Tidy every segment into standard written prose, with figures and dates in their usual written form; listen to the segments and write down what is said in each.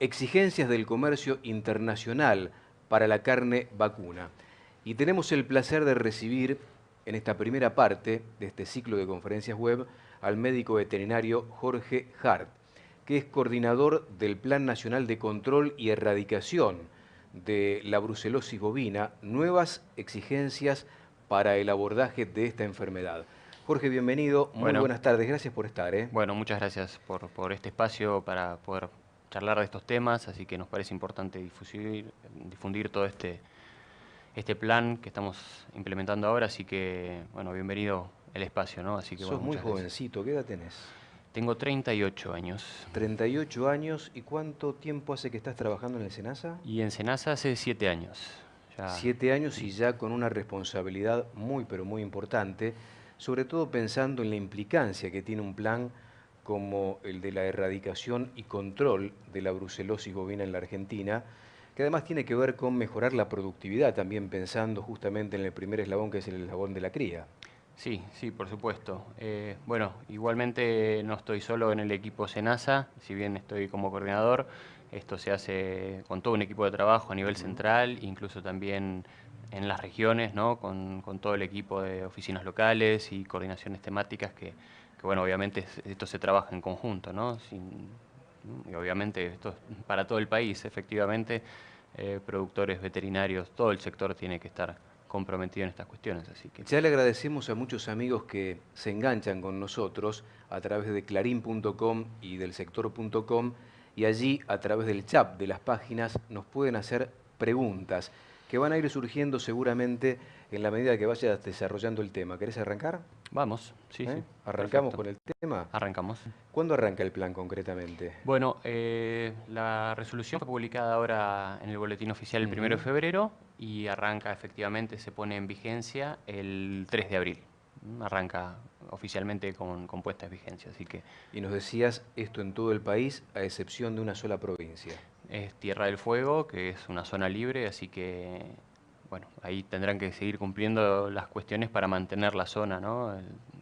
exigencias del comercio internacional para la carne vacuna. Y tenemos el placer de recibir en esta primera parte de este ciclo de conferencias web al médico veterinario Jorge Hart, que es coordinador del Plan Nacional de Control y Erradicación de la brucelosis bovina, nuevas exigencias para el abordaje de esta enfermedad. Jorge, bienvenido, muy Bueno, buenas tardes, gracias por estar. bueno, muchas gracias por este espacio para poder charlar de estos temas, así que nos parece importante difundir todo este plan que estamos implementando ahora, así que, bueno, bienvenido el espacio, ¿no? Así que, Sos bueno, muy muchas gracias. jovencito, ¿qué edad tenés? Tengo 38 años 38 años, ¿y cuánto tiempo hace que estás trabajando en el SENASA? y en SENASA hace 7 años. Ya, 7 años y ya con una responsabilidad muy, pero muy importante, sobre todo pensando en la implicancia que tiene un plan como el de la erradicación y control de la brucelosis bovina en la Argentina, que además tiene que ver con mejorar la productividad, también pensando justamente en el primer eslabón, que es el eslabón de la cría. sí, sí, por supuesto. Bueno, igualmente no estoy solo en el equipo SENASA, si bien estoy como coordinador, esto se hace con todo un equipo de trabajo a nivel Ujú. central, incluso también en las regiones, ¿no? Con todo el equipo de oficinas locales y coordinaciones temáticas bueno, obviamente esto se trabaja en conjunto, ¿no? Y obviamente esto es para todo el país, efectivamente, productores, veterinarios, todo el sector tiene que estar comprometido en estas cuestiones, así que... Ya le agradecemos a muchos amigos que se enganchan con nosotros a través de clarín.com y del sector.com, y allí a través del chat de las páginas nos pueden hacer preguntas que van a ir surgiendo seguramente en la medida que vayas desarrollando el tema. ¿Querés arrancar? Vamos, sí, sí, ¿Arrancamos perfecto. con el tema? Arrancamos. ¿Cuándo arranca el plan concretamente? Bueno, la resolución fue publicada ahora en el Boletín Oficial el 1 de febrero y arranca efectivamente, se pone en vigencia el 3 de abril. Arranca oficialmente con puesta en vigencia, así que Y nos decías esto en todo el país, a excepción de una sola provincia. es Tierra del Fuego, que es una zona libre, así que, bueno, ahí tendrán que seguir cumpliendo las cuestiones para mantener la zona, ¿no?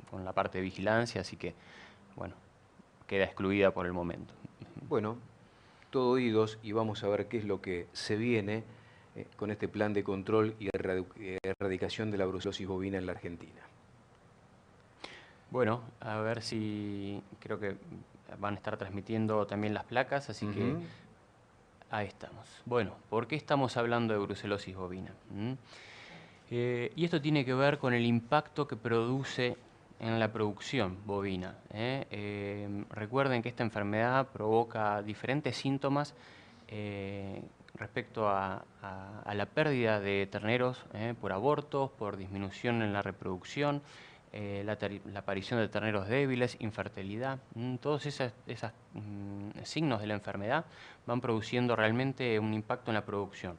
Con la parte de vigilancia, así que, bueno, queda excluida por el momento. Bueno, todo oídos y vamos a ver qué es lo que se viene con este plan de control y erradicación de la brucelosis bovina en la Argentina. Bueno, a ver si creo que van a estar transmitiendo también las placas, así que Ujú. ahí estamos. Bueno, ¿por qué estamos hablando de brucelosis bovina? Y esto tiene que ver con el impacto que produce en la producción bovina. Recuerden que esta enfermedad provoca diferentes síntomas respecto a la pérdida de terneros por abortos, por disminución en la reproducción, la aparición de terneros débiles, infertilidad. Todos esos signos de la enfermedad van produciendo realmente un impacto en la producción.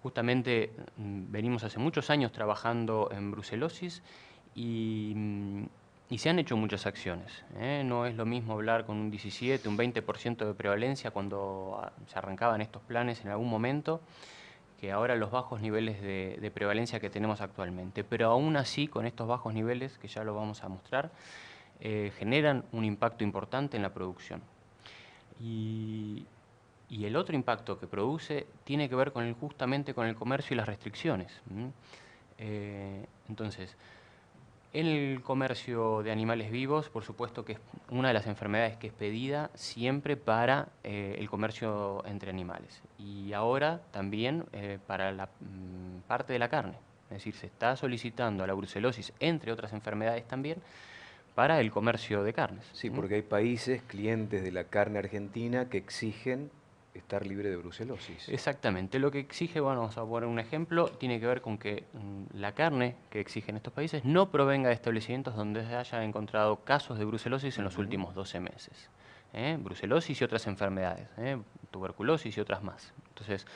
Justamente venimos hace muchos años trabajando en brucelosis y se han hecho muchas acciones. No es lo mismo hablar con un 17, un 20% de prevalencia cuando se arrancaban estos planes en algún momento, que ahora los bajos niveles de prevalencia que tenemos actualmente. Pero aún así, con estos bajos niveles, que ya lo vamos a mostrar, generan un impacto importante en la producción. Y, y el otro impacto que produce tiene que ver justamente con el comercio y las restricciones. Entonces, en el comercio de animales vivos, por supuesto que es una de las enfermedades que es pedida siempre para el comercio entre animales. Y ahora también para la parte de la carne. Es decir, se está solicitando a la brucelosis, entre otras enfermedades también, para el comercio de carnes. Sí, porque hay países, clientes de la carne argentina, que exigen estar libre de brucelosis. Exactamente, lo que exige, bueno, vamos a poner un ejemplo, tiene que ver con que la carne que exigen estos países no provenga de establecimientos donde se hayan encontrado casos de brucelosis en los Ujú. últimos 12 meses. Brucelosis y otras enfermedades, tuberculosis y otras más. Entonces,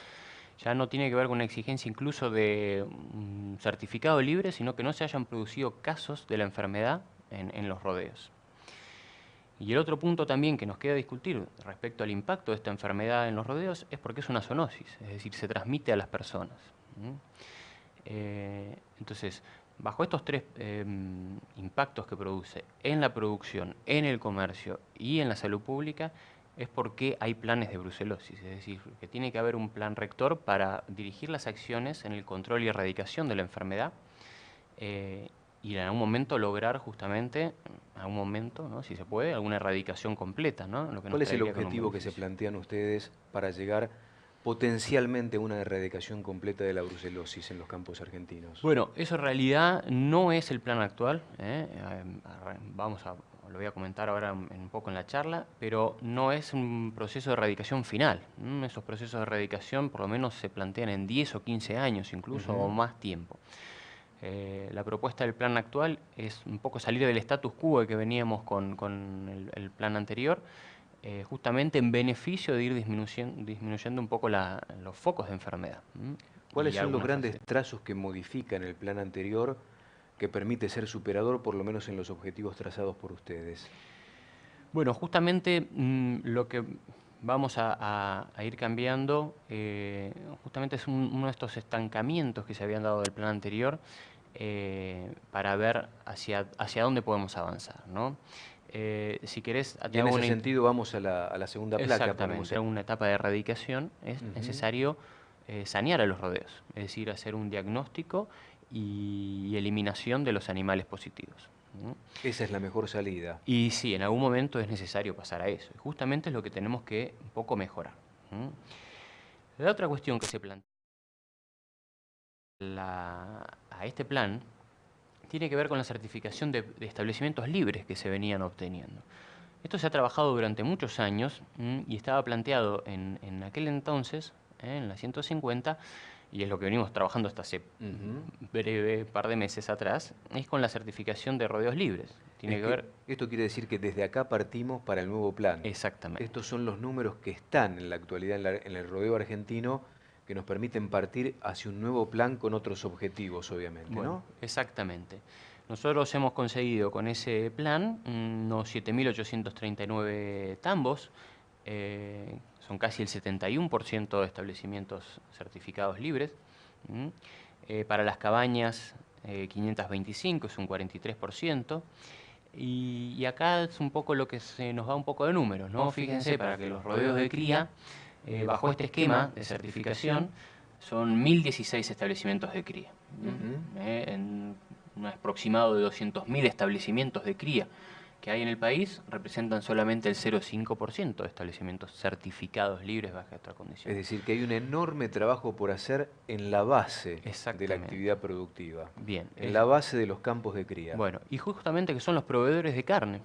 ya no tiene que ver con una exigencia incluso de un certificado libre, sino que no se hayan producido casos de la enfermedad en los rodeos. Y el otro punto también que nos queda discutir respecto al impacto de esta enfermedad en los rodeos es porque es una zoonosis, es decir, se transmite a las personas. Entonces, bajo estos tres impactos que produce en la producción, en el comercio y en la salud pública, es porque hay planes de brucelosis, es decir, que tiene que haber un plan rector para dirigir las acciones en el control y erradicación de la enfermedad y en algún momento lograr justamente, en algún momento, ¿no?, si se puede, alguna erradicación completa, ¿no? Lo que nos ¿Cuál es el traería con un objetivo que se beneficio. plantean ustedes para llegar potencialmente a una erradicación completa de la brucelosis en los campos argentinos? Bueno, eso en realidad no es el plan actual, lo voy a comentar ahora un poco en la charla, pero no es un proceso de erradicación final. Esos procesos de erradicación por lo menos se plantean en 10 o 15 años incluso o más tiempo. La propuesta del plan actual es un poco salir del status quo que veníamos con el plan anterior, justamente en beneficio de ir disminuyendo un poco los focos de enfermedad. ¿Cuáles Y son los algunas grandes fases. trazos que modifican el plan anterior que permite ser superador, por lo menos en los objetivos trazados por ustedes? Bueno, justamente lo que vamos a ir cambiando, justamente es uno de estos estancamientos que se habían dado del plan anterior para ver hacia dónde podemos avanzar, ¿no? Si querés, Y en ese sentido vamos a la segunda placa. exactamente, en una etapa de erradicación es necesario sanear a los rodeos, es decir, hacer un diagnóstico y eliminación de los animales positivos. Esa es la mejor salida. Y sí, en algún momento es necesario pasar a eso. Y justamente es lo que tenemos que un poco mejorar. La otra cuestión que se plantea a este plan tiene que ver con la certificación de establecimientos libres que se venían obteniendo. Esto se ha trabajado durante muchos años y estaba planteado en aquel entonces, en la 150, y es lo que venimos trabajando hasta hace breve par de meses atrás, es con la certificación de rodeos libres. Tiene que ver. Esto quiere decir que desde acá partimos para el nuevo plan. Exactamente. Estos son los números que están en la actualidad en el rodeo argentino que nos permiten partir hacia un nuevo plan con otros objetivos, obviamente, Bueno, ¿no? exactamente. Nosotros hemos conseguido con ese plan unos 7.839 tambos, son casi el 71% de establecimientos certificados libres. Para las cabañas, 525, es un 43%. Y acá es un poco lo que se nos va un poco de números, ¿no? Fíjense, para que los rodeos de cría, bajo este esquema de certificación, son 1.016 establecimientos de cría. En un aproximado de 200.000 establecimientos de cría que hay en el país, representan solamente el 0,5% de establecimientos certificados libres bajo esta condición. Es decir, que hay un enorme trabajo por hacer en la base de la Exactamente. actividad productiva. Bien. En la base de los campos de cría. Bueno, y justamente que son los proveedores de carne.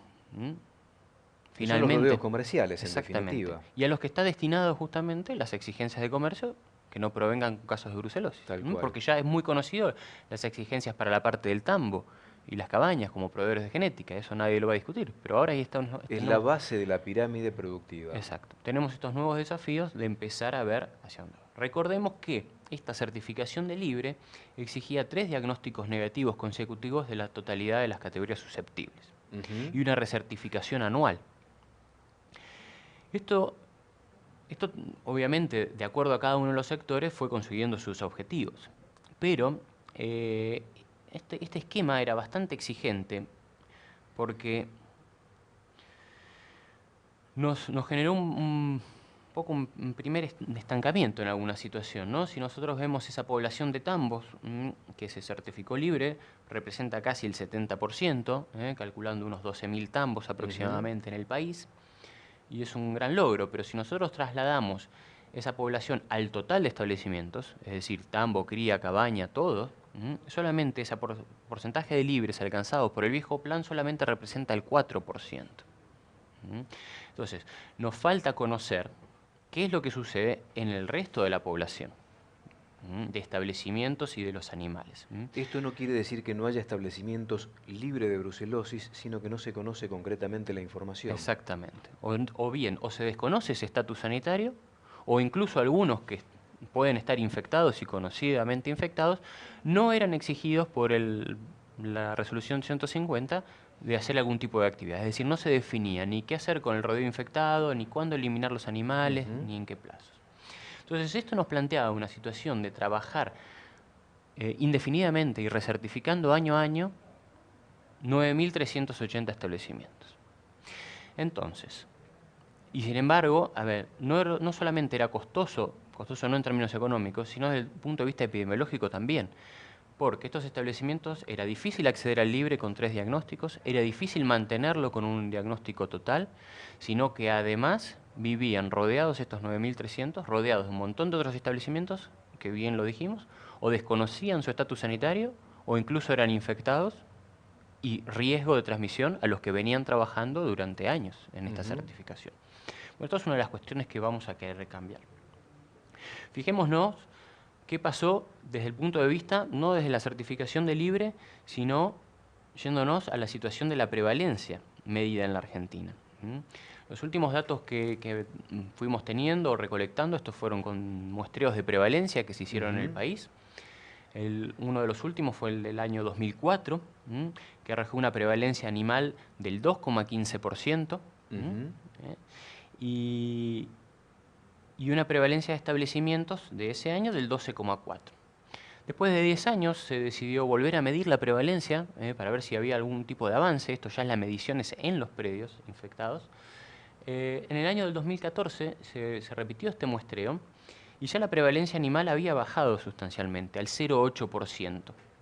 Que son los rodeos comerciales, en exactamente. definitiva. Y a los que está destinado justamente las exigencias de comercio que no provengan casos de brucelosis. Tal cual. Porque ya es muy conocido las exigencias para la parte del tambo y las cabañas como proveedores de genética, eso nadie lo va a discutir. Pero ahora ahí está. Es la base de la pirámide productiva. Exacto. Tenemos estos nuevos desafíos de empezar a ver hacia dónde. Recordemos que esta certificación de libre exigía 3 diagnósticos negativos consecutivos de la totalidad de las categorías susceptibles y una recertificación anual. Esto obviamente, de acuerdo a cada uno de los sectores, fue consiguiendo sus objetivos. Pero este esquema era bastante exigente porque nos generó un poco un primer estancamiento en alguna situación, ¿no? Si nosotros vemos esa población de tambos que se certificó libre, representa casi el 70%, calculando unos 12.000 tambos aproximadamente en el país. Y es un gran logro, pero si nosotros trasladamos esa población al total de establecimientos, es decir, tambo, cría, cabaña, todo, solamente ese porcentaje de libres alcanzados por el viejo plan solamente representa el 4%. Entonces, nos falta conocer qué es lo que sucede en el resto de la población, de establecimientos y de los animales. Esto no quiere decir que no haya establecimientos libres de brucelosis, sino que no se conoce concretamente la información. Exactamente. O bien, o se desconoce ese estatus sanitario, o incluso algunos que pueden estar infectados y conocidamente infectados, no eran exigidos por la resolución 150 de hacer algún tipo de actividad. Es decir, no se definía ni qué hacer con el rodeo infectado, ni cuándo eliminar los animales, ni en qué plazos. Entonces, esto nos planteaba una situación de trabajar indefinidamente y recertificando año a año 9.380 establecimientos. Entonces, Y sin embargo, a ver, no solamente era costoso no en términos económicos, sino desde el punto de vista epidemiológico también. Porque estos establecimientos era difícil acceder al libre con 3 diagnósticos, era difícil mantenerlo con un diagnóstico total, sino que además vivían rodeados estos 9.300, rodeados de un montón de otros establecimientos, que bien lo dijimos, o desconocían su estatus sanitario, o incluso eran infectados, y riesgo de transmisión a los que venían trabajando durante años en esta certificación. Bueno, esto es una de las cuestiones que vamos a querer cambiar. Fijémonos qué pasó desde el punto de vista, no desde la certificación de libre, sino yéndonos a la situación de la prevalencia medida en la Argentina. Los últimos datos que fuimos teniendo o recolectando, estos fueron con muestreos de prevalencia que se hicieron en el país. Uno de los últimos fue el del año 2004, que arrojó una prevalencia animal del 2,15%. Y una prevalencia de establecimientos de ese año del 12,4%. Después de 10 años se decidió volver a medir la prevalencia para ver si había algún tipo de avance. Esto ya es las mediciones en los predios infectados. En el año del 2014 se repitió este muestreo y ya la prevalencia animal había bajado sustancialmente, al 0,8%.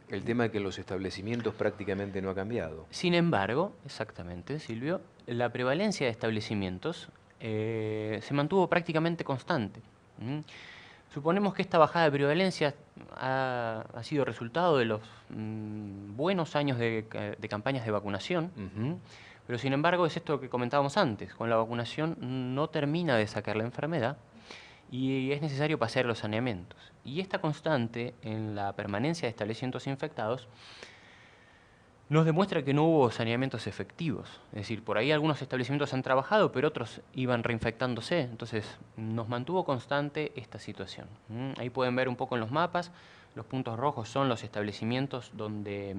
El tema es que en los establecimientos prácticamente no ha cambiado. Sin embargo, exactamente, Silvio, la prevalencia de establecimientos se mantuvo prácticamente constante. Suponemos que esta bajada de prevalencia ha sido resultado de los buenos años de campañas de vacunación, pero sin embargo es esto que comentábamos antes, con la vacunación no termina de sacar la enfermedad y es necesario pasar los saneamientos. Y esta constante en la permanencia de establecimientos infectados nos demuestra que no hubo saneamientos efectivos. Es decir, por ahí algunos establecimientos han trabajado, pero otros iban reinfectándose. Entonces, nos mantuvo constante esta situación. Ahí pueden ver un poco en los mapas. Los puntos rojos son los establecimientos donde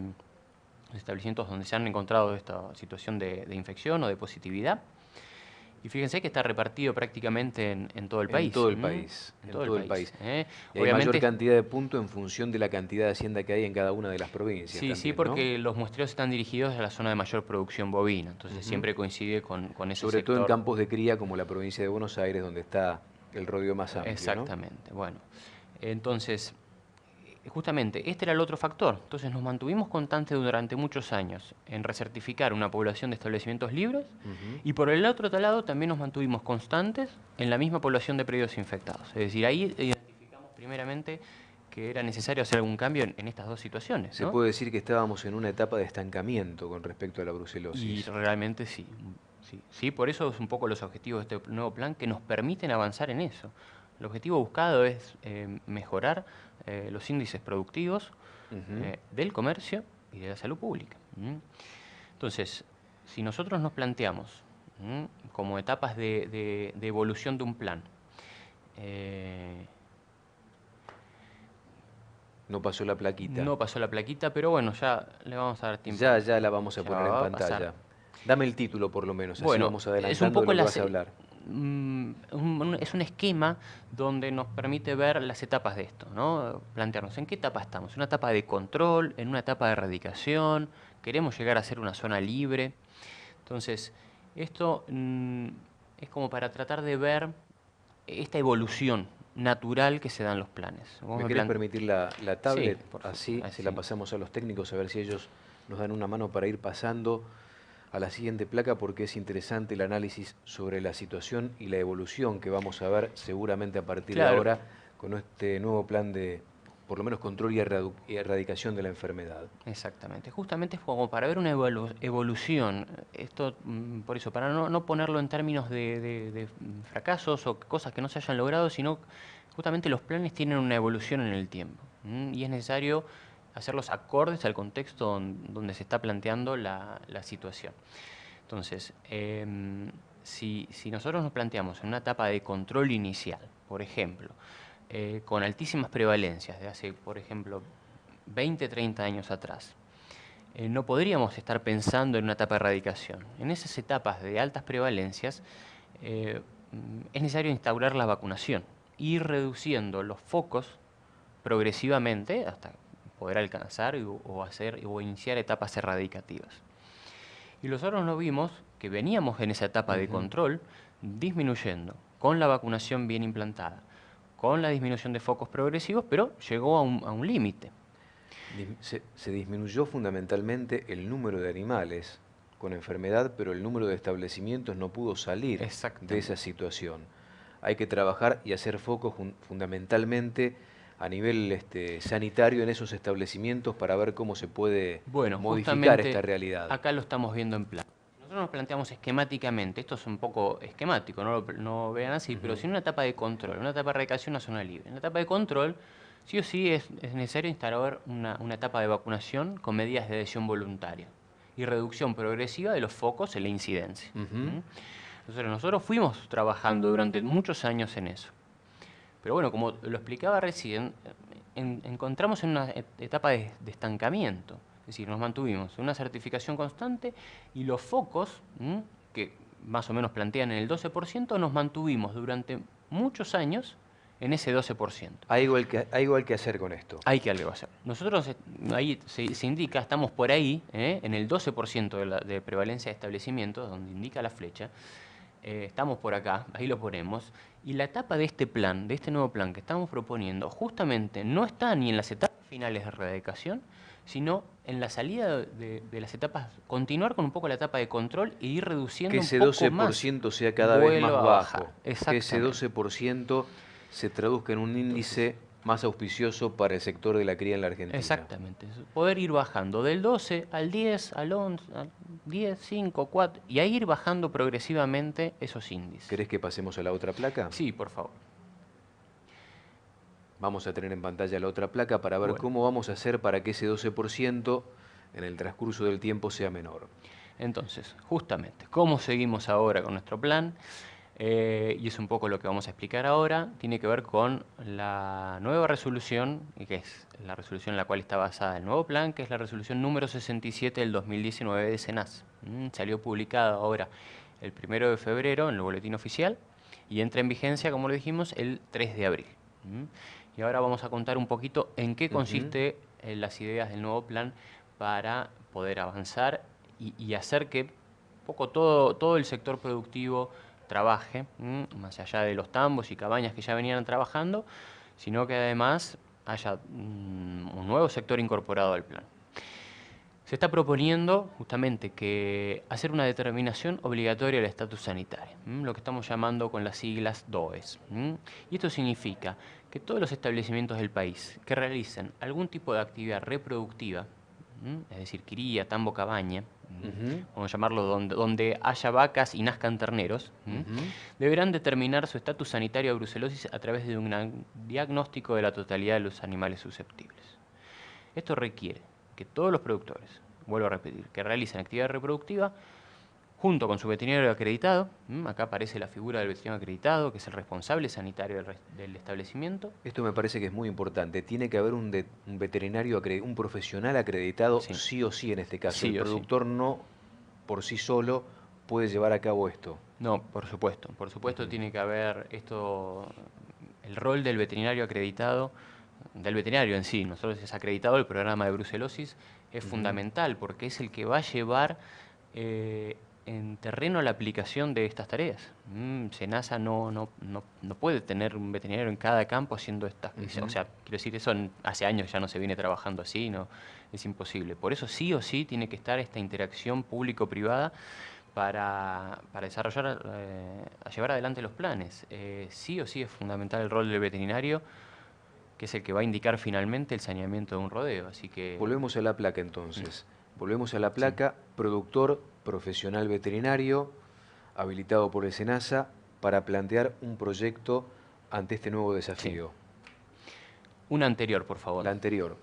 se han encontrado esta situación de infección o de positividad. Y fíjense que está repartido prácticamente en todo el país. En todo el país. En todo el país. Y hay mayor cantidad de puntos en función de la cantidad de hacienda que hay en cada una de las provincias. Sí, también, sí, porque los muestreos están dirigidos a la zona de mayor producción bovina. Entonces siempre coincide con ese Sobre sector. todo en campos de cría como la provincia de Buenos Aires, donde está el rodeo más amplio. Exactamente. Bueno, entonces, justamente, este era el otro factor. Entonces nos mantuvimos constantes durante muchos años en recertificar una población de establecimientos libres y por el otro lado también nos mantuvimos constantes en la misma población de predios infectados. Es decir, ahí identificamos primeramente que era necesario hacer algún cambio en estas dos situaciones, ¿no? Se puede decir que estábamos en una etapa de estancamiento con respecto a la brucelosis. Y realmente sí. Sí, por eso es un poco los objetivos de este nuevo plan que nos permiten avanzar en eso. El objetivo buscado es mejorar los índices productivos del comercio y de la salud pública. Entonces, si nosotros nos planteamos como etapas de evolución de un plan, no pasó la plaquita. No pasó la plaquita, pero bueno, ya le vamos a dar tiempo. Ya la vamos a poner en va a pantalla. pasar. Dame el título por lo menos, así Bueno, vamos adelantando es un poco de lo que vas a hablar. Es un esquema donde nos permite ver las etapas de esto, ¿no? Plantearnos en qué etapa estamos, en una etapa de control, en una etapa de erradicación, queremos llegar a ser una zona libre. Entonces, esto es como para tratar de ver esta evolución natural que se dan los planes. ¿Me querés permitir la tablet? Sí, así se la pasamos a los técnicos a ver si ellos nos dan una mano para ir pasando a la siguiente placa, porque es interesante el análisis sobre la situación y la evolución que vamos a ver seguramente a partir de ahora con este nuevo plan de, por lo menos, control y erradicación de la enfermedad. Exactamente, justamente es como para ver una evolución, esto por eso, para no ponerlo en términos de fracasos o cosas que no se hayan logrado, sino justamente los planes tienen una evolución en el tiempo y es necesario hacerlos acordes al contexto donde se está planteando la situación. Entonces, si nosotros nos planteamos en una etapa de control inicial, por ejemplo, con altísimas prevalencias de hace, por ejemplo, 20, 30 años atrás, no podríamos estar pensando en una etapa de erradicación. En esas etapas de altas prevalencias es necesario instaurar la vacunación, ir reduciendo los focos progresivamente hasta poder alcanzar o iniciar etapas erradicativas. Y nosotros nos vimos que veníamos en esa etapa de control disminuyendo con la vacunación bien implantada, con la disminución de focos progresivos, pero llegó a un límite. Se disminuyó fundamentalmente el número de animales con enfermedad, pero el número de establecimientos no pudo salir de esa situación. Hay que trabajar y hacer foco fundamentalmente a nivel sanitario en esos establecimientos para ver cómo se puede modificar esta realidad. Acá lo estamos viendo en plan. Nosotros nos planteamos esquemáticamente, esto es un poco esquemático, no lo vean así, pero si en una etapa de control, una etapa de erradicación, una zona libre. En la etapa de control, sí o sí es necesario instalar una etapa de vacunación con medidas de adhesión voluntaria y reducción progresiva de los focos en la incidencia. Nosotros fuimos trabajando durante muchos años en eso. Pero bueno, como lo explicaba recién, encontramos en una etapa de estancamiento. Es decir, nos mantuvimos en una certificación constante y los focos, que más o menos plantean en el 12%, nos mantuvimos durante muchos años en ese 12%. Hay algo que hacer con esto. Hay que algo hacer. Nosotros, ahí se indica, estamos por ahí, en el 12% de prevalencia de establecimientos, donde indica la flecha. Estamos por acá, ahí lo ponemos. Y la etapa de este plan, de este nuevo plan que estamos proponiendo, justamente no está ni en las etapas finales de erradicación, sino en la salida de las etapas, continuar con un poco la etapa de control e ir reduciendo un poco más. Que ese 12% sea cada vez más bajo. Que ese 12% se traduzca en un índice más auspicioso para el sector de la cría en la Argentina. Exactamente. Poder ir bajando del 12 al 10, al 11, al 10, 5, 4, y ahí ir bajando progresivamente esos índices. ¿Querés que pasemos a la otra placa? Sí, por favor. Vamos a tener en pantalla la otra placa para ver cómo vamos a hacer para que ese 12% en el transcurso del tiempo sea menor. Entonces, justamente, ¿cómo seguimos ahora con nuestro plan? Y es un poco lo que vamos a explicar ahora, tiene que ver con la nueva resolución, que es la resolución en la cual está basada el nuevo plan, que es la resolución número 67 del 2019 de SENASA. Salió publicada ahora el 1 de febrero en el boletín oficial y entra en vigencia, como lo dijimos, el 3 de abril. Y ahora vamos a contar un poquito en qué consiste las ideas del nuevo plan para poder avanzar y hacer que poco todo el sector productivo trabaje, más allá de los tambos y cabañas que ya venían trabajando, sino que además haya un nuevo sector incorporado al plan. Se está proponiendo justamente que hacer una determinación obligatoria del estatus sanitario, lo que estamos llamando con las siglas DOES. Y esto significa que todos los establecimientos del país que realicen algún tipo de actividad reproductiva, es decir, cría, tambo, cabaña, vamos a llamarlo donde haya vacas y nazcan terneros, deberán determinar su estatus sanitario de brucelosis a través de un diagnóstico de la totalidad de los animales susceptibles. Esto requiere que todos los productores, vuelvo a repetir, que realicen actividad reproductiva, junto con su veterinario acreditado, acá aparece la figura del veterinario acreditado, que es el responsable sanitario del establecimiento. Esto me parece que es muy importante. Tiene que haber un veterinario, un profesional acreditado, sí o sí en este caso. Sí, el productor no por sí solo puede llevar a cabo esto. No, por supuesto. Por supuesto tiene que haber esto, el rol del veterinario acreditado, del veterinario en sí. Nosotros es acreditado el programa de brucelosis, es fundamental porque es el que va a llevar en terreno la aplicación de estas tareas. SENASA no puede tener un veterinario en cada campo haciendo estas... O sea, quiero decir, eso hace años ya no se viene trabajando así, no, es imposible. Por eso sí o sí tiene que estar esta interacción público-privada para desarrollar, a llevar adelante los planes. Sí o sí es fundamental el rol del veterinario, que es el que va a indicar finalmente el saneamiento de un rodeo. Así que... Volvemos a la placa entonces. Volvemos a la placa, productor, profesional veterinario, habilitado por el SENASA para plantear un proyecto ante este nuevo desafío. Una anterior, por favor. La anterior.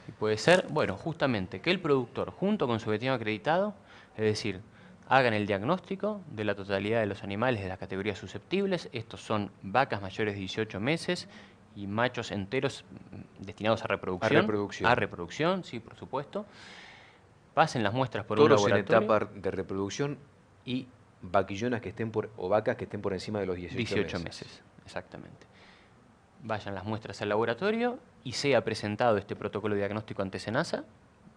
Y puede ser, bueno, justamente que el productor, junto con su veterinario acreditado, es decir, hagan el diagnóstico de la totalidad de los animales de las categorías susceptibles. Estos son vacas mayores de 18 meses y machos enteros destinados a reproducción. A reproducción, sí, por supuesto. Pasen las muestras por un laboratorio. Todos en etapa de reproducción y vaquillonas que estén o vacas que estén por encima de los 18 meses. Exactamente. Vayan las muestras al laboratorio y sea presentado este protocolo diagnóstico ante SENASA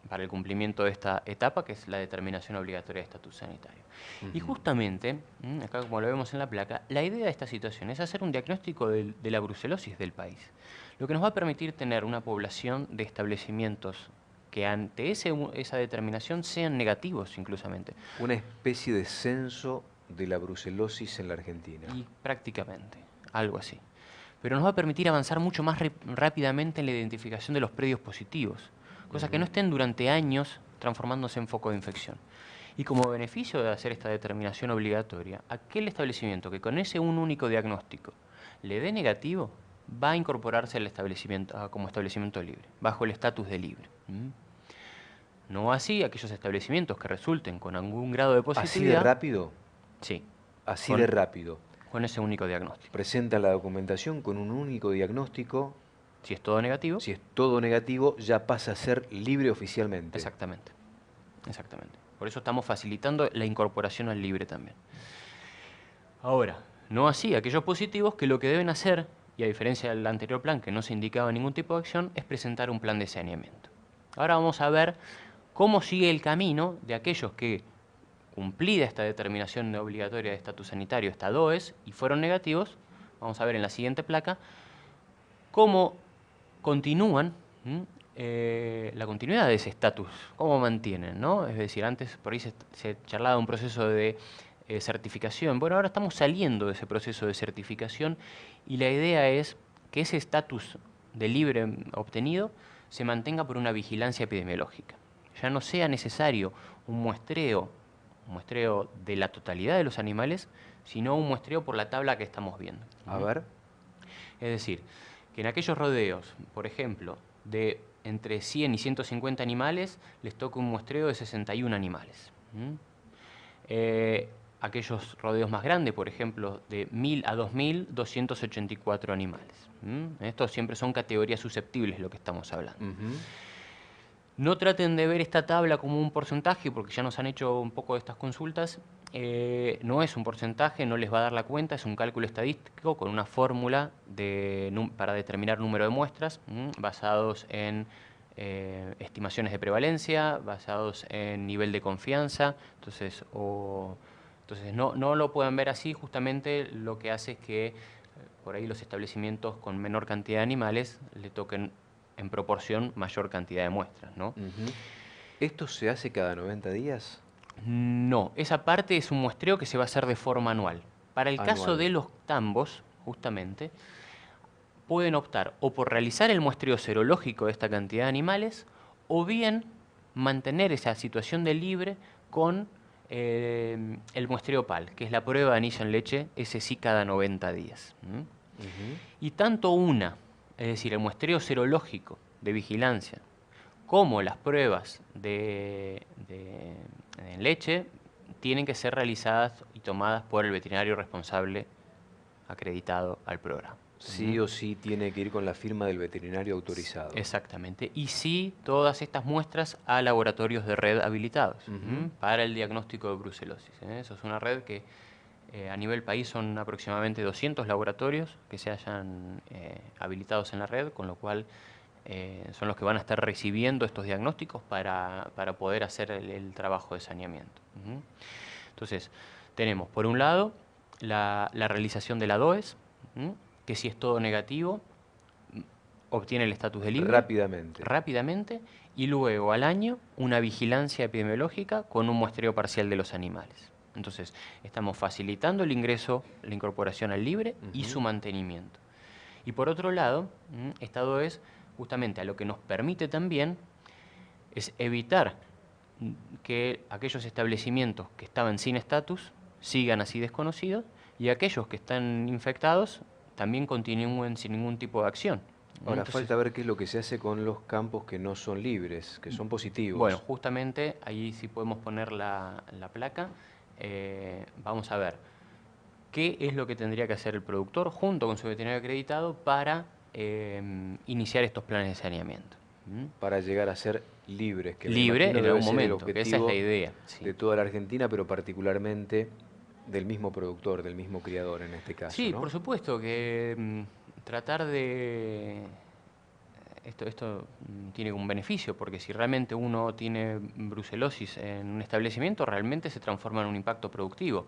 para el cumplimiento de esta etapa, que es la determinación obligatoria de estatus sanitario. Y justamente, acá como lo vemos en la placa, la idea de esta situación es hacer un diagnóstico de la brucelosis del país, lo que nos va a permitir tener una población de establecimientos que ante esa determinación sean negativos inclusamente. Una especie de censo de la brucelosis en la Argentina. Y prácticamente, algo así. Pero nos va a permitir avanzar mucho más rápidamente en la identificación de los predios positivos, cosa que no estén durante años transformándose en foco de infección. Y como beneficio de hacer esta determinación obligatoria, aquel establecimiento que con ese un único diagnóstico le dé negativo, va a incorporarse al establecimiento, como establecimiento libre, bajo el estatus de libre. No así aquellos establecimientos que resulten con algún grado de positividad. ¿Así de rápido? Sí. Así de rápido. Con ese único diagnóstico. Presenta la documentación con un único diagnóstico. Si es todo negativo. Si es todo negativo, ya pasa a ser libre oficialmente. Exactamente. Exactamente. Por eso estamos facilitando la incorporación al libre también. Ahora, no así aquellos positivos que lo que deben hacer, y a diferencia del anterior plan que no se indicaba ningún tipo de acción, es presentar un plan de saneamiento. Ahora vamos a ver cómo sigue el camino de aquellos que, cumplida esta determinación obligatoria de estatus sanitario, esta DOES, y fueron negativos, vamos a ver en la siguiente placa, cómo continúan la continuidad de ese estatus, cómo mantienen, ¿no? Es decir, antes por ahí se charlaba de un proceso de certificación. Bueno, ahora estamos saliendo de ese proceso de certificación y la idea es que ese estatus de libre obtenido se mantenga por una vigilancia epidemiológica. Ya no sea necesario un muestreo de la totalidad de los animales, sino un muestreo por la tabla que estamos viendo. A ver. Es decir, que en aquellos rodeos, por ejemplo, de entre 100 y 150 animales, les toca un muestreo de 61 animales. Aquellos rodeos más grandes, por ejemplo, de 1000 a 2000, 284 animales. Estos siempre son categorías susceptibles, lo que estamos hablando. No traten de ver esta tabla como un porcentaje, porque ya nos han hecho un poco de estas consultas. No es un porcentaje, no les va a dar la cuenta, es un cálculo estadístico con una fórmula para determinar número de muestras, basados en estimaciones de prevalencia, basados en nivel de confianza. Entonces no lo pueden ver así, justamente lo que hace es que por ahí los establecimientos con menor cantidad de animales le toquen en proporción mayor cantidad de muestras, ¿no? ¿Esto se hace cada 90 días? No, esa parte es un muestreo que se va a hacer de forma anual. Para el caso de los tambos, justamente, pueden optar o por realizar el muestreo serológico de esta cantidad de animales, o bien mantener esa situación de libre con el muestreo PAL, que es la prueba de anillo en leche, ese sí cada 90 días. Y tanto es decir, el muestreo serológico de vigilancia, como las pruebas en leche, tienen que ser realizadas y tomadas por el veterinario responsable acreditado al programa. Sí o sí tiene que ir con la firma del veterinario autorizado. Exactamente. Y sí, todas estas muestras a laboratorios de red habilitados para el diagnóstico de brucelosis. Eso es una red que a nivel país son aproximadamente 200 laboratorios que se hayan habilitados en la red, con lo cual son los que van a estar recibiendo estos diagnósticos para poder hacer el trabajo de saneamiento. Entonces, tenemos por un lado la realización de la DOES, que si es todo negativo, obtiene el estatus de libre. Rápidamente. Y luego al año una vigilancia epidemiológica con un muestreo parcial de los animales. Entonces, estamos facilitando el ingreso, la incorporación al libre y su mantenimiento. Y por otro lado, esta DOES justamente a lo que nos permite también es evitar que aquellos establecimientos que estaban sin estatus sigan así desconocidos y aquellos que están infectados también continúen sin ningún tipo de acción. Ahora, entonces, falta ver qué es lo que se hace con los campos que no son libres, que son positivos. Bueno, justamente ahí sí podemos poner la placa. Vamos a ver qué es lo que tendría que hacer el productor junto con su veterinario acreditado para iniciar estos planes de saneamiento. Para llegar a ser libres. Que libre en algún momento, que esa es la idea. Sí. De toda la Argentina, pero particularmente del mismo productor, del mismo criador en este caso. Sí, ¿no? por supuesto que tratar de esto tiene un beneficio, porque si realmente uno tiene brucelosis en un establecimiento, realmente se transforma en un impacto productivo.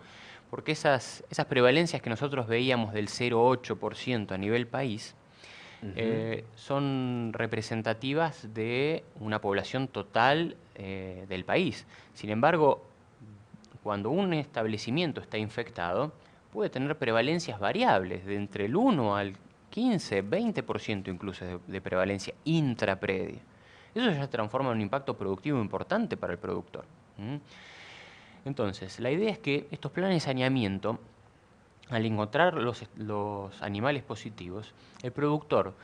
Porque esas prevalencias que nosotros veíamos del 0,8% a nivel país, son representativas de una población total del país. Sin embargo, cuando un establecimiento está infectado, puede tener prevalencias variables, de entre el 1 al 15, 20% incluso de prevalencia intrapredia. Eso ya se transforma en un impacto productivo importante para el productor. Entonces, la idea es que estos planes de saneamiento, al encontrar los animales positivos, el productor,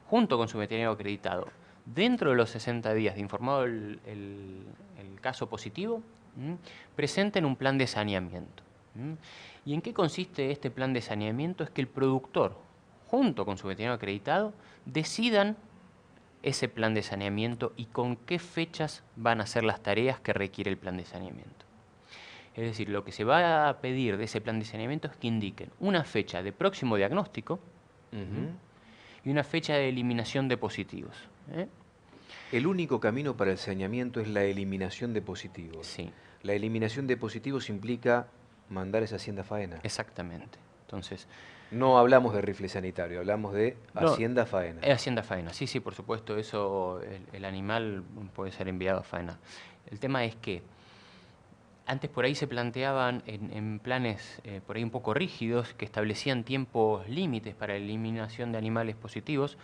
junto con su veterinario acreditado, dentro de los 60 días de informado el caso positivo, presenten un plan de saneamiento. ¿Y en qué consiste este plan de saneamiento? Es que el productor, junto con su veterinario acreditado, decidan ese plan de saneamiento y con qué fechas van a ser las tareas que requiere el plan de saneamiento. Es decir, lo que se va a pedir de ese plan de saneamiento es que indiquen una fecha de próximo diagnóstico y una fecha de eliminación de positivos. El único camino para el saneamiento es la eliminación de positivos. Sí. La eliminación de positivos implica mandar esa hacienda a faena. Exactamente. Entonces, no hablamos de rifle sanitario, hablamos de no, hacienda a faena. Es hacienda a faena, sí, sí, por supuesto, eso, el animal puede ser enviado a faena. El tema es que antes por ahí se planteaban en planes por ahí un poco rígidos que establecían tiempos límites para la eliminación de animales positivos,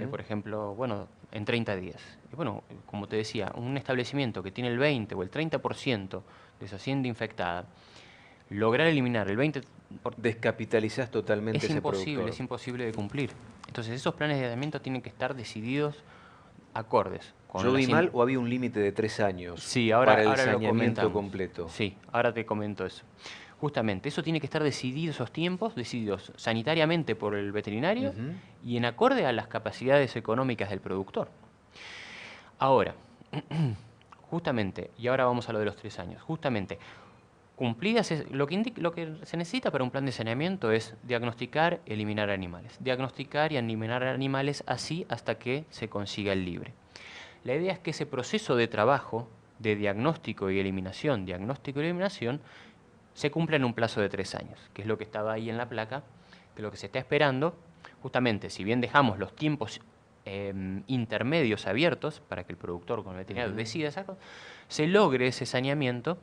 por ejemplo, bueno, en 30 días. Y bueno, como te decía, un establecimiento que tiene el 20 o el 30% de su hacienda infectada, lograr eliminar el 20%... Descapitalizás totalmente ese productor. Es imposible de cumplir. Entonces esos planes de saneamiento tienen que estar decididos acordes. ¿Yo vi mal o había un límite de 3 años sí, para el ahora saneamiento completo? Sí, ahora te comento eso. Justamente, eso tiene que estar decidido, esos tiempos, decididos sanitariamente por el veterinario y en acorde a las capacidades económicas del productor. Ahora, justamente, y ahora vamos a lo de los 3 años, justamente, cumplidas, lo que se necesita para un plan de saneamiento es diagnosticar, eliminar animales. Diagnosticar y eliminar animales así hasta que se consiga el libre. La idea es que ese proceso de trabajo de diagnóstico y eliminación, se cumpla en un plazo de 3 años, que es lo que estaba ahí en la placa, que lo que se está esperando, justamente, si bien dejamos los tiempos intermedios abiertos para que el productor con el veterinario decida esa cosa, se logre ese saneamiento,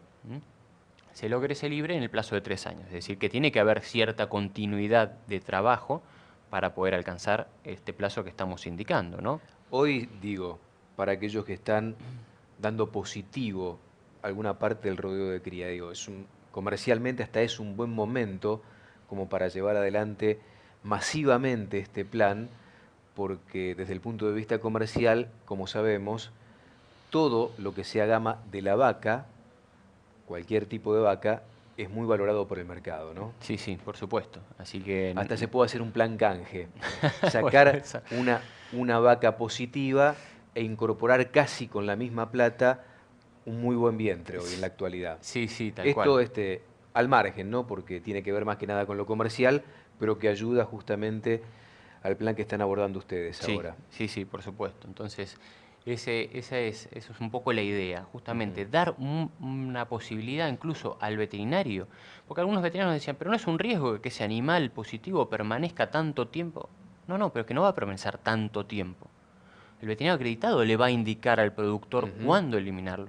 se logre ese libre en el plazo de 3 años. Es decir, que tiene que haber cierta continuidad de trabajo para poder alcanzar este plazo que estamos indicando, ¿no? Hoy, digo, para aquellos que están dando positivo alguna parte del rodeo de cría, digo, comercialmente hasta es un buen momento como para llevar adelante masivamente este plan, porque desde el punto de vista comercial, como sabemos, todo lo que sea gama de la vaca, cualquier tipo de vaca, es muy valorado por el mercado, ¿no? Sí, sí, por supuesto. Así que hasta se puede hacer un plan canje, sacar una vaca positiva e incorporar casi con la misma plata un muy buen vientre hoy en la actualidad. Sí, sí, tal cual. Esto al margen, ¿no? Porque tiene que ver más que nada con lo comercial, pero que ayuda justamente al plan que están abordando ustedes ahora. Sí, sí, por supuesto. Entonces, eso es un poco la idea, justamente, dar una posibilidad incluso al veterinario, porque algunos veterinarios decían, pero no es un riesgo que ese animal positivo permanezca tanto tiempo. No, pero es que no va a permanecer tanto tiempo. El veterinario acreditado le va a indicar al productor cuándo eliminarlo.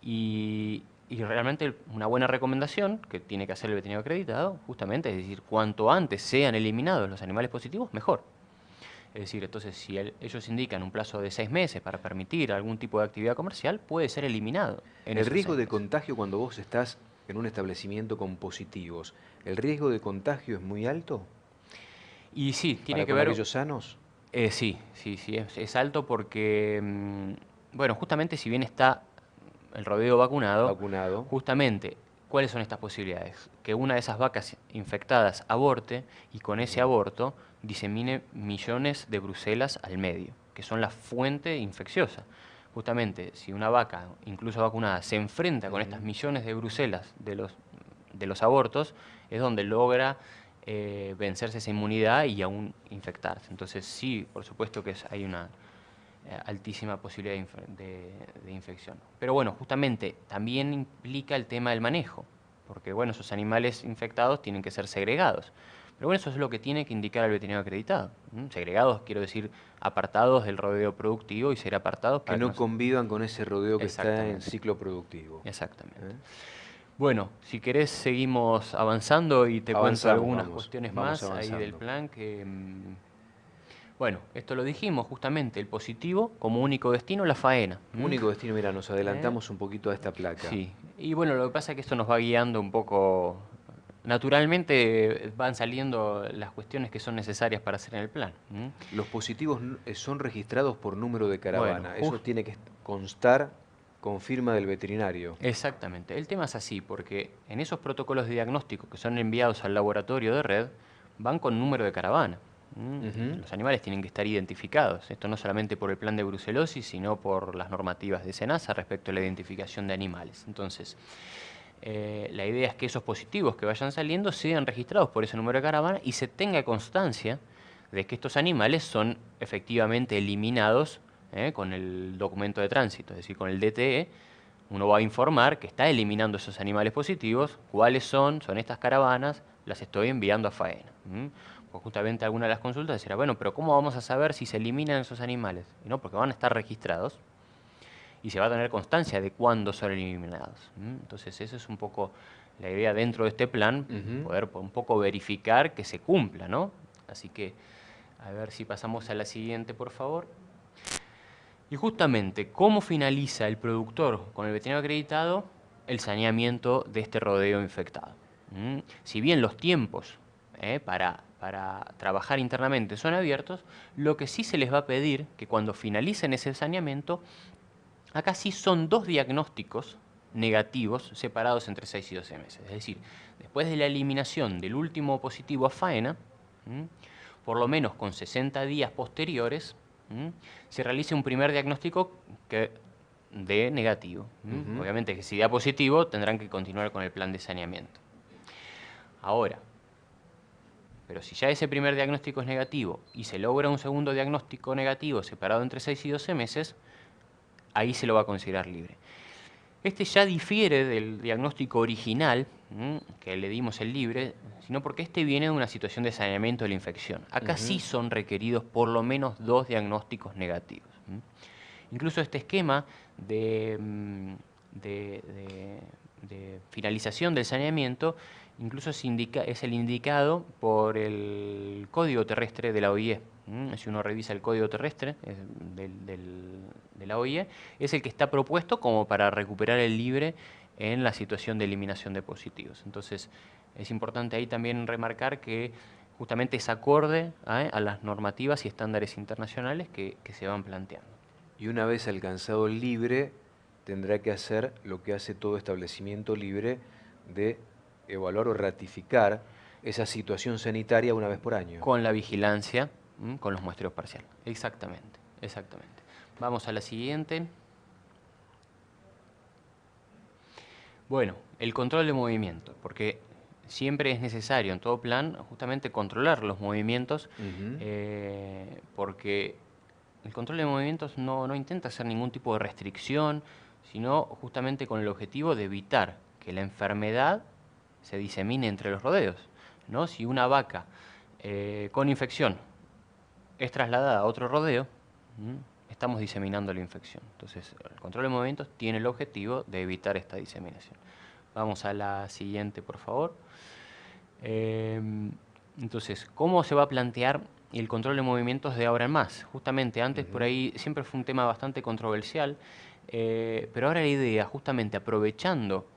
Y realmente una buena recomendación que tiene que hacer el veterinario acreditado, justamente, es decir, cuanto antes sean eliminados los animales positivos, mejor. Es decir, entonces, si ellos indican un plazo de 6 meses para permitir algún tipo de actividad comercial, puede ser eliminado. El riesgo de contagio cuando vos estás en un establecimiento con positivos, ¿el riesgo de contagio es muy alto? Y sí, tiene que ver... ver... aquellos sanos? Sí, es alto porque, bueno, justamente si bien está el rodeo vacunado, justamente, ¿cuáles son estas posibilidades? Que una de esas vacas infectadas aborte y con ese aborto disemine millones de brucelas al medio, que son la fuente infecciosa. Justamente, si una vaca, incluso vacunada, se enfrenta con estas millones de brucelas de los abortos, es donde logra vencerse esa inmunidad y aún infectarse. Entonces sí, por supuesto que hay altísima posibilidad de infección. Pero bueno, justamente también implica el tema del manejo, porque bueno, esos animales infectados tienen que ser segregados. Pero bueno, eso es lo que tiene que indicar el veterinario acreditado. Segregados, quiero decir, apartados del rodeo productivo y ser apartados Que para que no no convivan con ese rodeo que está en Exactamente. ciclo productivo. Exactamente. ¿Eh? Bueno, si querés seguimos avanzando y te cuento Avanzamos, algunas vamos, cuestiones vamos más ahí del avanzando. plan que... Bueno, esto lo dijimos justamente, el positivo como único destino, la faena. Único destino, mira, nos ¿Eh? adelantamos un poquito a esta placa. Sí, y bueno, lo que pasa es que esto nos va guiando un poco. Naturalmente van saliendo las cuestiones que son necesarias para hacer en el plan. Los positivos son registrados por número de Bueno, caravana. Eso tiene que constar con firma del veterinario. exactamente. El tema es así, porque en esos protocolos de diagnóstico que son enviados al laboratorio de red, van con número de caravana. Ujú. Los animales tienen que estar identificados. Esto no solamente por el plan de brucelosis, sino por las normativas de SENASA respecto a la identificación de animales. Entonces, la idea es que esos positivos que vayan saliendo sean registrados por ese número de caravana y se tenga constancia de que estos animales son efectivamente eliminados con el documento de tránsito, es decir, con el DTE. Uno va a informar que está eliminando esos animales positivos, cuáles son estas caravanas, las estoy enviando a faena. Pues justamente alguna de las consultas decía, bueno, pero ¿cómo vamos a saber si se eliminan esos animales? Y no, porque van a estar registrados y se va a tener constancia de cuándo son eliminados. Entonces, esa es un poco la idea dentro de este plan, Ujú. poder un poco verificar que se cumpla, ¿no? Así que, a ver si pasamos a la siguiente, por favor. Y justamente, ¿cómo finaliza el productor con el veterinario acreditado el saneamiento de este rodeo infectado? Si bien los tiempos para trabajar internamente son abiertos, lo que sí se les va a pedir que cuando finalicen ese saneamiento, acá sí son 2 diagnósticos negativos separados entre 6 y 12 meses. Es decir, después de la eliminación del último positivo a faena, por lo menos con 60 días posteriores, se realice un primer diagnóstico que dé negativo. Ujú. Obviamente que si da positivo tendrán que continuar con el plan de saneamiento. Ahora, pero si ya ese primer diagnóstico es negativo y se logra un segundo diagnóstico negativo separado entre 6 y 12 meses, ahí se lo va a considerar libre. Este ya difiere del diagnóstico original, que le dimos el libre, sino porque este viene de una situación de saneamiento de la infección. Acá sí Ujú. son requeridos por lo menos 2 diagnósticos negativos. Incluso este esquema de finalización del saneamiento incluso es el indicado por el código terrestre de la OIE. Si uno revisa el código terrestre de la OIE, es el que está propuesto como para recuperar el libre en la situación de eliminación de positivos. Entonces, es importante ahí también remarcar que justamente es acorde a las normativas y estándares internacionales que se van planteando. Y una vez alcanzado el libre, tendrá que hacer lo que hace todo establecimiento libre de evaluar o ratificar esa situación sanitaria una vez por año. Con la vigilancia, con los muestreos parciales. Exactamente, exactamente. Vamos a la siguiente. Bueno, el control de movimiento, porque siempre es necesario en todo plan justamente controlar los movimientos, Ujú. porque el control de movimientos no intenta hacer ningún tipo de restricción, sino justamente con el objetivo de evitar que la enfermedad se disemine entre los rodeos, ¿no? Si una vaca con infección es trasladada a otro rodeo, estamos diseminando la infección. Entonces, el control de movimientos tiene el objetivo de evitar esta diseminación. Vamos a la siguiente, por favor. Entonces, ¿cómo se va a plantear el control de movimientos de ahora en más? Justamente antes por Ujú. ahí siempre fue un tema bastante controversial, pero ahora la idea, justamente aprovechando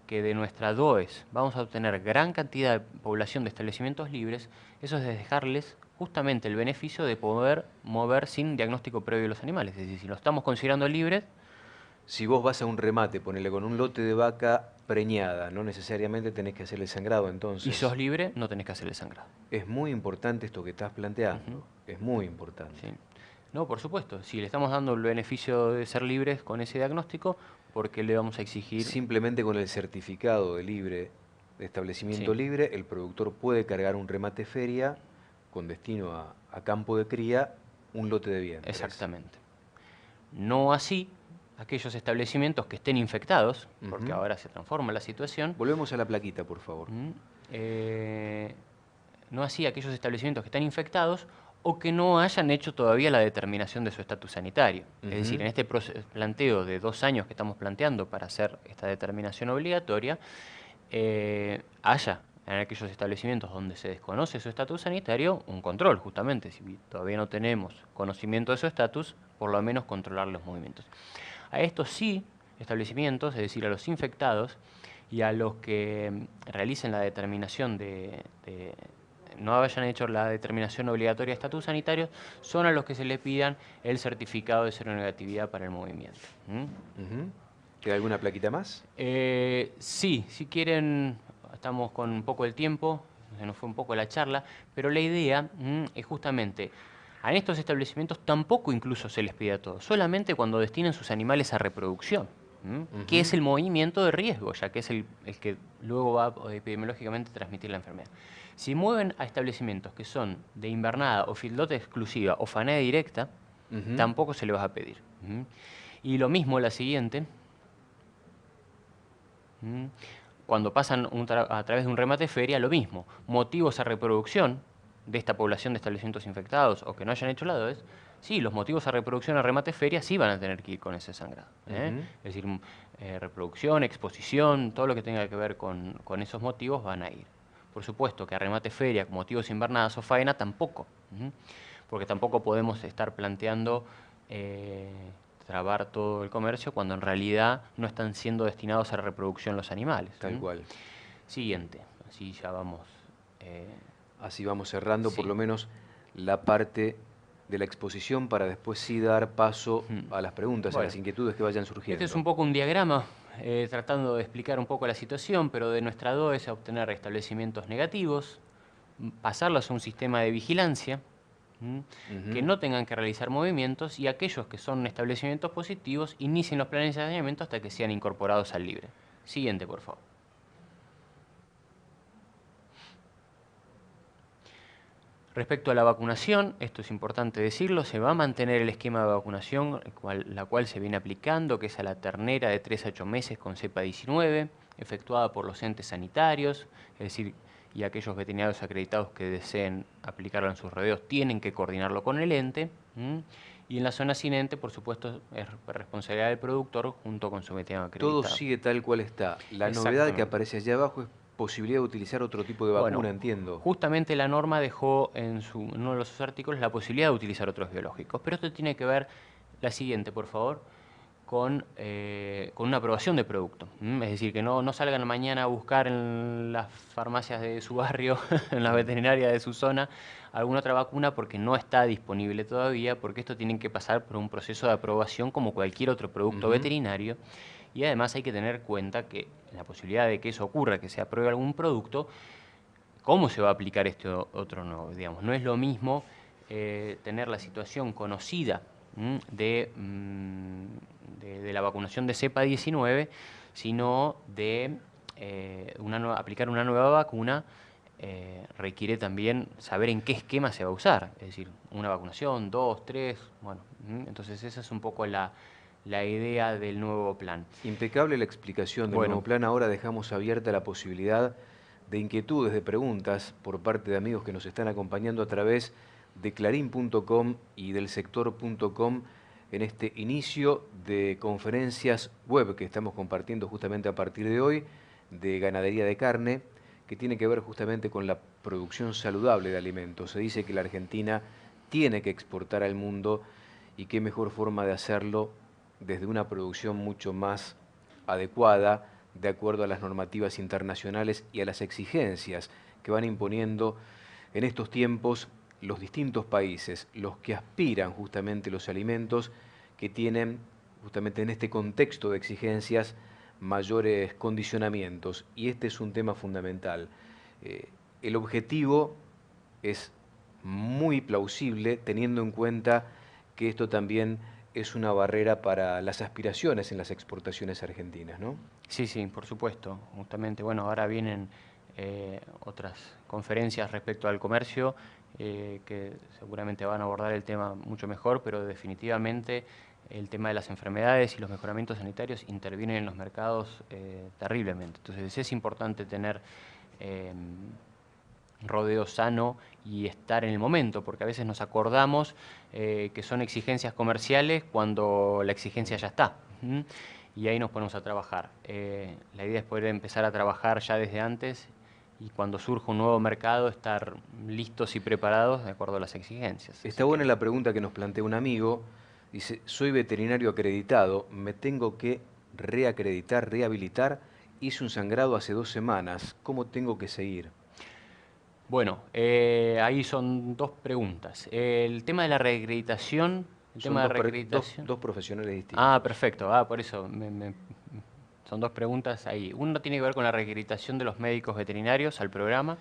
que de nuestra DOES vamos a obtener gran cantidad de población de establecimientos libres, eso es de dejarles justamente el beneficio de poder mover sin diagnóstico previo de los animales. Es decir, si lo estamos considerando libres, Si vos vas a un remate, ponele con un lote de vaca preñada, no necesariamente tenés que hacerle sangrado, y sos entonces libre, no tenés que hacerle sangrado. es muy importante esto que estás Ujú. planteando, es muy importante. Sí. No, por supuesto. Si le estamos dando el beneficio de ser libres con ese diagnóstico, ¿por qué le vamos a exigir? Simplemente con el certificado de libre, de Sí, establecimiento libre, el productor puede cargar un remate feria con destino a campo de cría, un lote de vientres. exactamente. No así aquellos establecimientos que estén infectados, porque Ujú. ahora se transforma la situación. Volvemos a la plaquita, por favor. No así aquellos establecimientos que están infectados o que no hayan hecho todavía la determinación de su estatus sanitario. Es decir, Ujú. en este planteo de 2 años que estamos planteando para hacer esta determinación obligatoria, haya en aquellos establecimientos donde se desconoce su estatus sanitario un control, justamente. Si todavía no tenemos conocimiento de su estatus, por lo menos controlar los movimientos. A estos sí establecimientos, es decir, a los infectados y a los que realicen la determinación no hayan hecho la determinación obligatoria de estatus sanitario, son a los que se les pidan el certificado de seronegatividad para el movimiento. Ujú. ¿Queda alguna plaquita más? Sí, si quieren, estamos con un poco el tiempo, se nos fue un poco la charla, pero la idea es justamente, a estos establecimientos tampoco incluso se les pide a todos, solamente cuando destinen sus animales a reproducción, que es Ujú. el movimiento de riesgo, ya que es el que luego va a epidemiológicamente transmitir la enfermedad. Si mueven a establecimientos que son de invernada o fildote exclusiva o faena directa, Ujú. tampoco se les va a pedir. Y lo mismo la siguiente. Cuando pasan a través de un remate feria, lo mismo. Motivos a reproducción de esta población de establecimientos infectados o que no hayan hecho la dosis, sí, los motivos a reproducción a remate feria sí van a tener que ir con ese sangrado. Ujú. Es decir, reproducción, exposición, todo lo que tenga que ver con esos motivos van a ir. Por supuesto que a remate feria, motivos invernadas o faena, tampoco. Porque tampoco podemos estar planteando trabar todo el comercio cuando en realidad no están siendo destinados a la reproducción los animales. Tal cual. Siguiente, así ya vamos. eh, Así vamos cerrando por sí. lo menos la parte de la exposición para después sí dar paso Mm. a las preguntas, a Bueno, las inquietudes que vayan este es surgiendo. un poco un diagrama tratando de explicar un poco la situación, pero de nuestra DOE es obtener establecimientos negativos, pasarlos a un sistema de vigilancia, que Ujú. no tengan que realizar movimientos, y aquellos que son establecimientos positivos inicien los planes de saneamiento hasta que sean incorporados al libre. Siguiente, por favor. Respecto a la vacunación, esto es importante decirlo, se va a mantener el esquema de vacunación, la cual se viene aplicando, que es a la ternera de 3 a 8 meses con cepa 19, efectuada por los entes sanitarios, es decir, y aquellos veterinarios acreditados que deseen aplicarlo en sus rodeos tienen que coordinarlo con el ente. Y en la zona sin ente, por supuesto, es responsabilidad del productor junto con su veterinario Todo acreditado. sigue tal cual está. La novedad que Exactamente. aparece allá abajo es posibilidad de utilizar otro tipo de Bueno, vacuna, entiendo. justamente la norma dejó en uno de los artículos la posibilidad de utilizar otros biológicos, pero esto tiene que ver, la siguiente, por favor, con una aprobación de producto. Es decir, que no salgan mañana a buscar en las farmacias de su barrio, en la Mm. veterinaria de su zona, alguna otra vacuna porque no está disponible todavía, porque esto tiene que pasar por un proceso de aprobación como cualquier otro producto Ujú. veterinario. Y además hay que tener en cuenta que la posibilidad de que eso ocurra, que se apruebe algún producto, ¿cómo se va a aplicar este otro no? Digamos, no es lo mismo tener la situación conocida de la vacunación de cepa 19, sino de aplicar una nueva vacuna. Requiere también saber en qué esquema se va a usar, es decir, una vacunación, dos, tres, bueno, entonces esa es un poco la idea del nuevo plan. Impecable la explicación del nuevo Bueno, plan. Ahora dejamos abierta la posibilidad de inquietudes, de preguntas por parte de amigos que nos están acompañando a través de clarín.com y del sector.com en este inicio de conferencias web que estamos compartiendo justamente a partir de hoy de ganadería de carne, que tiene que ver justamente con la producción saludable de alimentos. Se dice que la Argentina tiene que exportar al mundo y qué mejor forma de hacerlo desde una producción mucho más adecuada, de acuerdo a las normativas internacionales y a las exigencias que van imponiendo en estos tiempos los distintos países, los que aspiran justamente los alimentos que tienen justamente en este contexto de exigencias mayores condicionamientos. Y este es un tema fundamental. El objetivo es muy plausible teniendo en cuenta que esto también es una barrera para las aspiraciones en las exportaciones argentinas, ¿no? sí, sí, por supuesto. Justamente, bueno, ahora vienen otras conferencias respecto al comercio que seguramente van a abordar el tema mucho mejor, pero definitivamente el tema de las enfermedades y los mejoramientos sanitarios intervienen en los mercados terriblemente. Entonces es importante tener rodeo sano y estar en el momento, porque a veces nos acordamos que son exigencias comerciales cuando la exigencia ya está. Y ahí nos ponemos a trabajar. La idea es poder empezar a trabajar ya desde antes y cuando surja un nuevo mercado estar listos y preparados de acuerdo a las exigencias. Está buena la pregunta que nos plantea un amigo. Dice, soy veterinario acreditado, me tengo que reacreditar, rehabilitar. Hice un sangrado hace 2 semanas, ¿cómo tengo que seguir? Bueno, ahí son dos preguntas. El tema de la reacreditación... Son dos profesionales distintos. Ah, perfecto. Por eso son dos preguntas ahí. Uno tiene que ver con la reacreditación de los médicos veterinarios al programa.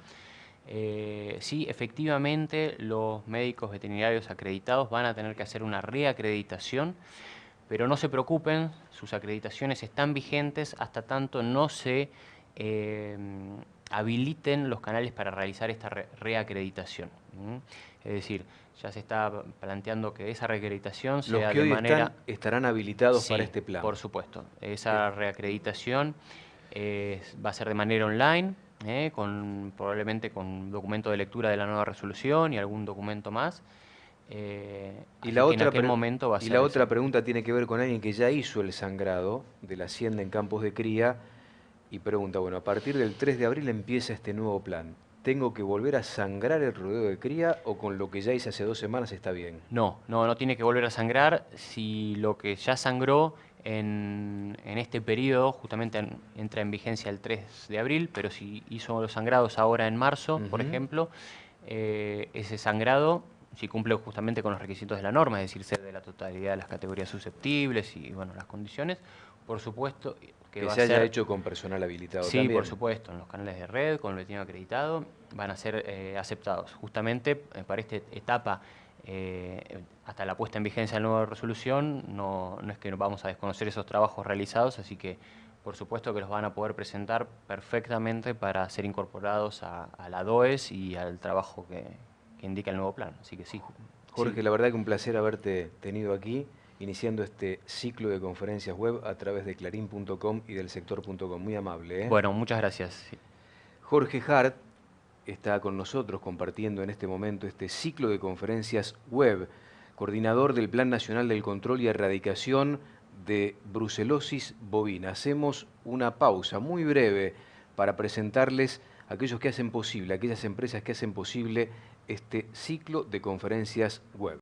Sí, efectivamente, los médicos veterinarios acreditados van a tener que hacer una reacreditación, pero no se preocupen, sus acreditaciones están vigentes hasta tanto no se habiliten los canales para realizar esta reacreditación. Es decir, ya se está planteando que esa reacreditación sea los que de hoy manera... estarán habilitados Sí, para este plan. por supuesto. Esa reacreditación va a ser de manera online, probablemente con un documento de lectura de la nueva resolución y algún documento más. Y la otra otra pregunta tiene que ver con alguien que ya hizo el sangrado de la hacienda en campos de cría y pregunta, bueno, a partir del 3 de abril empieza este nuevo plan. ¿Tengo que volver a sangrar el rodeo de cría o con lo que ya hice hace 2 semanas está bien? No tiene que volver a sangrar. Si lo que ya sangró en este periodo, justamente entra en vigencia el 3 de abril, pero si hizo los sangrados ahora en marzo, por ejemplo, ese sangrado, si cumple justamente con los requisitos de la norma, es decir, ser de la totalidad de las categorías susceptibles y bueno, las condiciones, por supuesto que se haya hecho con personal habilitado también. Sí, por supuesto, en los canales de red, con el veterinario acreditado, van a ser aceptados. Justamente para esta etapa, hasta la puesta en vigencia de la nueva resolución, no es que vamos a desconocer esos trabajos realizados, así que por supuesto que los van a poder presentar perfectamente para ser incorporados a la DOES y al trabajo que indica el nuevo plan. Así que sí. Jorge, sí. La verdad que un placer haberte tenido aquí, iniciando este ciclo de conferencias web a través de clarín.com y del sector.com. Muy amable. Bueno, muchas gracias. Sí. Jorge Hart está con nosotros compartiendo en este momento este ciclo de conferencias web, coordinador del Plan Nacional del Control y Erradicación de Brucelosis bovina. Hacemos una pausa muy breve para presentarles a aquellos que hacen posible, aquellas empresas que hacen posible este ciclo de conferencias web.